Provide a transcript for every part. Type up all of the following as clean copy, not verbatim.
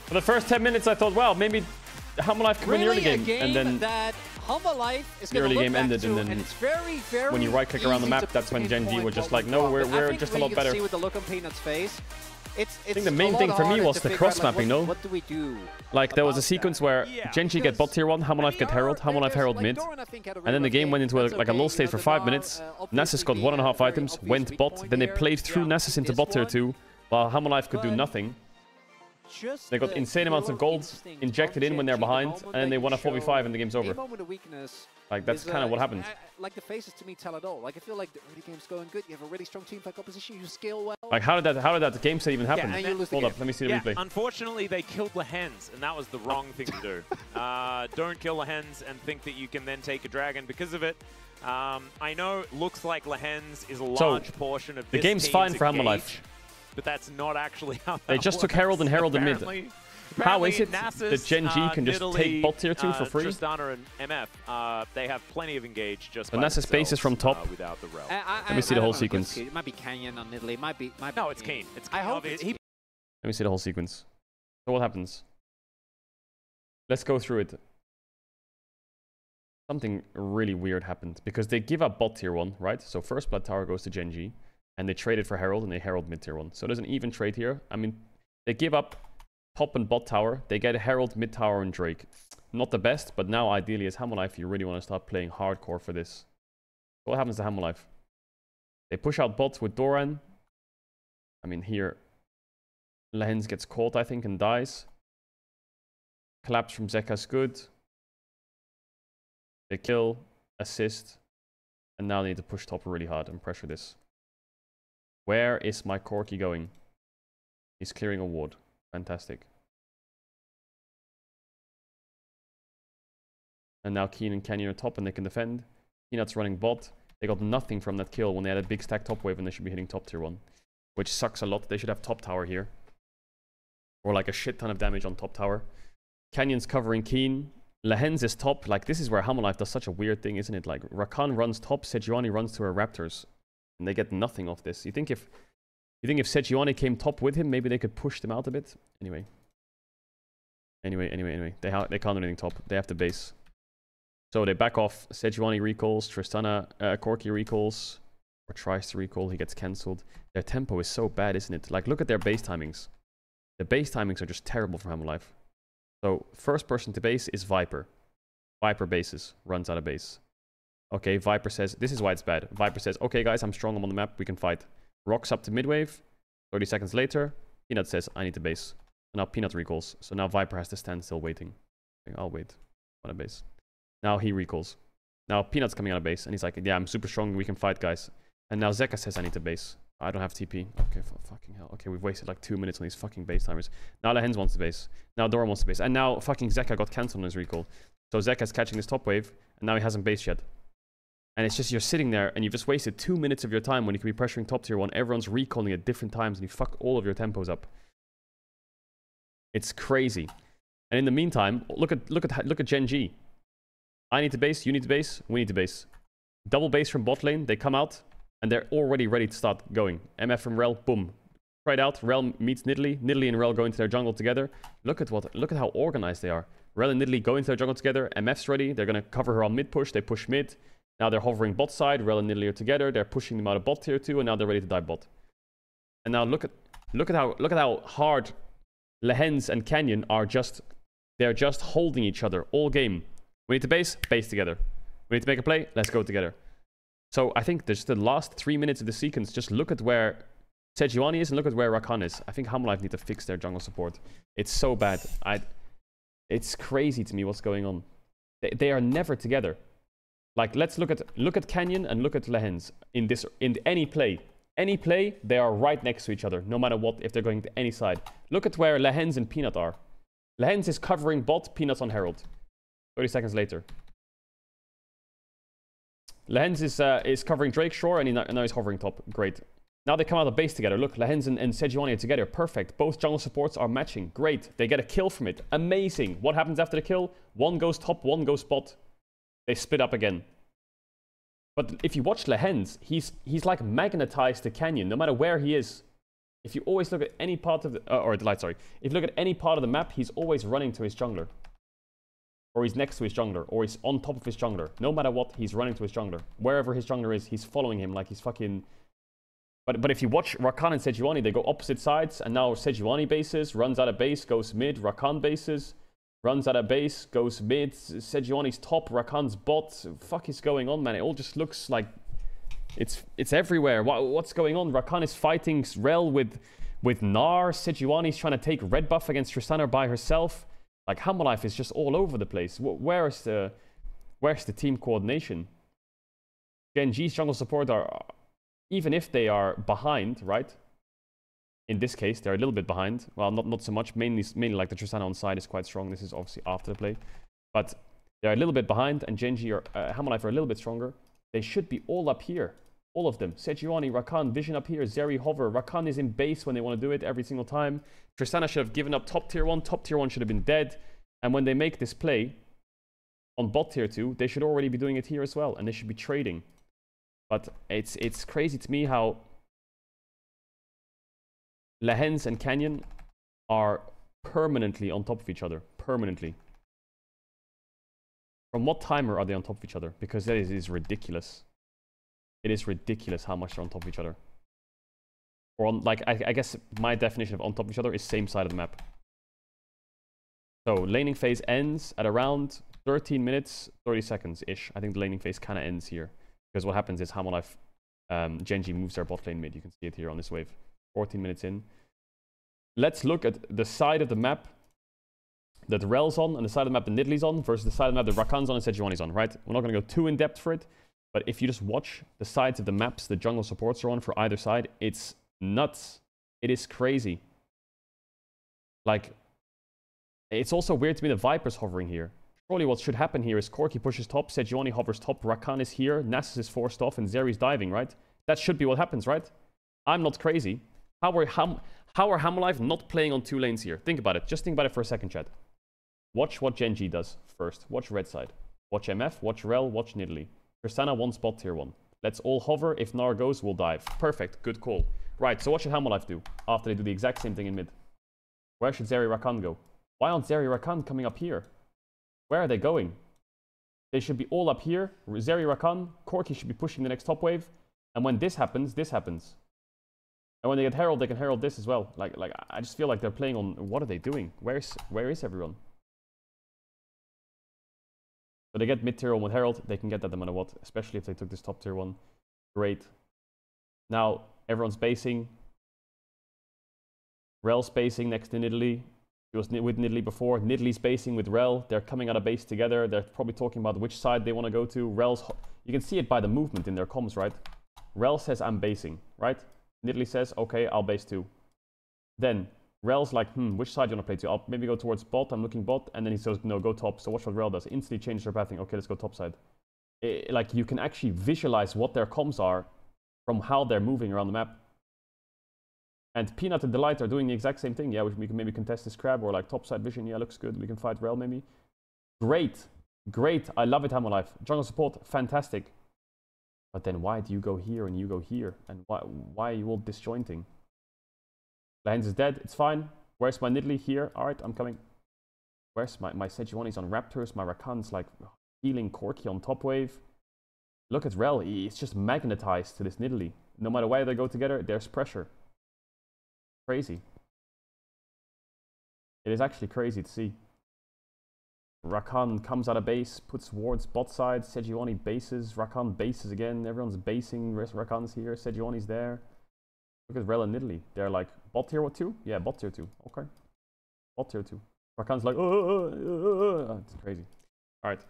For the first 10 minutes, I thought, well, maybe Humble Life could win the early game. And then that Humble Life is the early game ended, to, and then it's very, very when you right-click around the map, that's when Gen.G was just like, no, we're just a lot better. See with the look on Peanut's face, I think the main thing for me was the cross-mapping, no? What do we do? Like, there was a sequence where Gen.G get bot tier 1, Humble Life get Herald, Humble Life Herald mid, and then the game went into like a lull state for 5 minutes. Nasus got 1.5 items, went bot, then they played through Nasus into bot tier 2, while Humble Life could do nothing. They got insane amounts of gold injected in when they're behind, and then they won a 4v5 and the game's over. Like, that's kind of what happened. Like, the faces to me tell it all. Like, I feel like the early game's going good. You have a really strong team fight opposition. You scale well. Like, how did that game set even happen? Yeah, Hold up, let me see the replay. Unfortunately, they killed the hens, and that was the wrong thing to do. Don't kill the hens and think that you can then take a dragon because of it. I know it looks like Lehens is a large portion of the this game's fine for Humble engage, Life. but that's not actually how they just took Herald and Herald in mid. How is it that Gen.G can just take bot tier 2 for free? Tristana and MF, they have plenty of engage just by themselves. Nasus bases from top. Without the rel. Let me see the whole sequence. It might be Canyon on Nidalee. It might be no, it's Kane. It's Kane. I hope Let me see the whole sequence. So what happens? Let's go through it. Something really weird happened because they give up bot tier 1, right? So first blood tower goes to Gen.G, and they trade it for Herald, and they Herald mid tier 1. So there's an even trade here. I mean, they give up top and bot tower. They get a Herald mid tower and Drake. Not the best, but now ideally as Humble Life, you really want to start playing hardcore for this. So what happens to Humble Life? They push out bot with Doran. I mean, here, Lehens gets caught, I think, and dies. Collapse from Zeka's good. They kill, assist, and now they need to push top really hard and pressure this. Where is my Corki going? He's clearing a ward. Fantastic. And now Keen and Canyon are top and they can defend. Peanut's running bot. They got nothing from that kill when they had a big stack top wave and they should be hitting top tier 1. Which sucks a lot. They should have top tower here. Or like a shit ton of damage on top tower. Canyon's covering Keen. Lehens is top. Like, this is where Humble Life does such a weird thing, isn't it? Like, Rakan runs top, Sejuani runs to her Raptors. And they get nothing off this. You think if Sejuani came top with him, maybe they could push them out a bit? Anyway. They can't do anything top. They have to base. So they back off. Sejuani recalls. Tristana, Corki recalls. Or tries to recall. He gets cancelled. Their tempo is so bad, isn't it? Like, look at their base timings. The base timings are just terrible for Humble Life. So, first person to base is Viper. Viper bases. Runs out of base. Okay, Viper says, this is why it's bad. Viper says, okay guys, I'm strong, I'm on the map, we can fight. Rocks up to midwave. 30 seconds later, Peanut says, I need to base. And now Peanut recalls. So now Viper has to stand still waiting. Okay, I'll wait. On a base. Now he recalls. Now Peanut's coming out of base. And he's like, yeah, I'm super strong, we can fight, guys. And now Zeka says, I need to base. I don't have TP. Okay, for fucking hell. Okay, we've wasted like 2 minutes on these fucking base timers. Now Lehens wants to base. Now Dora wants to base. And now fucking Zeka got cancelled on his recall. So Zeka's catching this top wave. And now he hasn't based yet. And it's just you're sitting there and you've just wasted 2 minutes of your time when you could be pressuring top tier 1. Everyone's recalling at different times and you fuck all of your tempos up. It's crazy. And in the meantime, look at Gen.G. I need to base, you need to base, we need to base. Double base from bot lane, they come out and they're already ready to start going. MF from Rel, boom. Right out, Rel meets Nidalee. Nidalee and Rel go into their jungle together. Look at how organized they are. Rel and Nidalee go into their jungle together. MF's ready, they're gonna cover her on mid push, they push mid. Now they're hovering bot side, Rel and Nidalee are together, they're pushing them out of bot tier 2, and now they're ready to dive bot. And now look at how hard Lehens and Canyon are they're just holding each other all game. We need to base together. We need to make a play, let's go together. So I think there's the last 3 minutes of the sequence, just look at where Sejuani is and look at where Rakan is. I think Humble Life need to fix their jungle support. It's so bad. It's crazy to me what's going on. They are never together. Like, let's look at Canyon and look at Lehens in any play. Any play, they are right next to each other, no matter what, if they're going to any side. Look at where Lehens and Peanut are. Lehens is covering bot, Peanut's on Herald. 30 seconds later. Lehens is covering Drake Shore, and now he's hovering top. Great. Now they come out of base together. Look, Lehens and Sejuani are together. Perfect. Both jungle supports are matching. Great. They get a kill from it. Amazing. What happens after the kill? One goes top, one goes bot. They split up again. But if you watch Lehens, he's like magnetized to Canyon, no matter where he is. If you always look at any part of the... If you look at any part of the map, he's always running to his jungler. Or he's next to his jungler. Or he's on top of his jungler. No matter what, he's running to his jungler. Wherever his jungler is, he's following him like he's fucking... But if you watch Rakan and Sejuani, they go opposite sides. And now Sejuani bases, runs out of base, goes mid. Rakan bases, runs out of base, goes mid. Sejuani's top, Rakan's bot. Fuck is going on, man? It all just looks like... It's everywhere. What's going on? Rakan is fighting Rel with Gnar. Sejuani's trying to take red buff against Tristana by herself. Like, Hamalife is just all over the place. Where's the team coordination? Gen.G's jungle support are, even if they are behind, right? In this case, they're a little bit behind. Well, not so much. Mainly like the Tristana on side is quite strong. This is obviously after the play. But they're a little bit behind, and Gen.G or Hamalife are a little bit stronger. They should be all up here. All of them. Sejuani, Rakan, Vision up here, Zeri, Hover. Rakan is in base when they want to do it every single time. Tristana should have given up top tier 1. Top tier 1 should have been dead. And when they make this play on bot tier 2, they should already be doing it here as well. And they should be trading. But it's crazy to me how Lehens and Canyon are permanently on top of each other. Permanently. From what timer are they on top of each other? Because that is ridiculous. It is ridiculous how much they're on top of each other. Or on, like, I guess my definition of on top of each other is same side of the map. So laning phase ends at around 13 minutes, 30 seconds-ish. I think the laning phase kind of ends here. Because what happens is Hamalife, Gen.G moves their bot lane mid. You can see it here on this wave. 14 minutes in. Let's look at the side of the map that Rel's on and the side of the map that Nidalee on versus the side of the map that Rakan's on and Sejuani's on, right? We're not going to go too in-depth for it. But if you just watch the sides of the maps the jungle supports are on for either side, it's nuts. It is crazy. Like, it's also weird to me that Viper's hovering here. Surely what should happen here is Corki pushes top, Sejuani hovers top, Rakan is here, Nasus is forced off, and Zeri's diving, right? That should be what happens, right? I'm not crazy. How are Hamalife not playing on 2 lanes here? Think about it. Just think about it for a second, chat. Watch what Gen.G does first. Watch red side. Watch MF, watch Rel, watch Nidalee. Tristana wants bot tier 1. Let's all hover. If Gnar goes, we'll dive. Perfect. Good call. Right, so what should Hamalife do after they do the exact same thing in mid? Where should Zeri Rakan go? Why aren't Zeri Rakan coming up here? Where are they going? They should be all up here. Zeri Rakan, Corki should be pushing the next top wave. And when this happens, this happens. And when they get Herald, they can Herald this as well. Like I just feel like they're playing on... What are they doing? Where is everyone? So they get mid-tier 1 with Herald. They can get that no matter what. Especially if they took this top tier 1. Great. Now, everyone's basing. Rel's basing next to Nidalee. He was with Nidalee before. Nidalee's basing with Rel. They're coming out of base together. They're probably talking about which side they want to go to. You can see it by the movement in their comms, right? Rel says, I'm basing, right? Nidalee says, okay, I'll base too. Then Rel's like, which side do you want to play to? I'll maybe go towards bot. I'm looking bot. And then he says, no, go top. So watch what Rel does. Instantly changes their pathing. Okay, let's go top side. Like, you can actually visualize what their comms are from how they're moving around the map. And Peanut and Delight are doing the exact same thing. Yeah, we can maybe contest this crab or like topside vision. Yeah, looks good. We can fight Rel maybe. Great. Great. I love it, Hamalife. Jungle support, fantastic. But then why do you go here and you go here? And why are you all disjointing? Lehens is dead. It's fine. Where's my Nidalee? Here. All right, I'm coming. Where's my Sejuani's on Raptors? My Rakan's like healing Corki on top wave. Look at Rel. It's just magnetized to this Nidalee. No matter where they go together, there's pressure. Crazy. It is actually crazy to see. Rakan comes out of base, puts wards bot side, Sejuani bases, Rakan bases again, everyone's basing, Rakan's here, Sejuani's there. Look at Rel and Nidalee. They're like, bot tier 2? Yeah, bot tier 2. Okay. Bot tier 2. Rakan's like, it's crazy. Alright.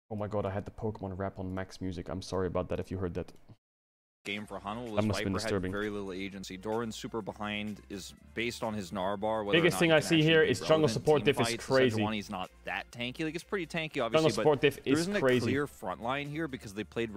Oh my god, I had the Pokemon rap on max music. I'm sorry about that if you heard that. Game for Hunnel was Viper had very little agency. Doran's super behind is based on his Narbar. Biggest thing I see here is jungle support diff is crazy. Sejuani's not that tanky. Like, it's pretty tanky, obviously, jungle support diff is there isn't crazy. A clear front line here because they played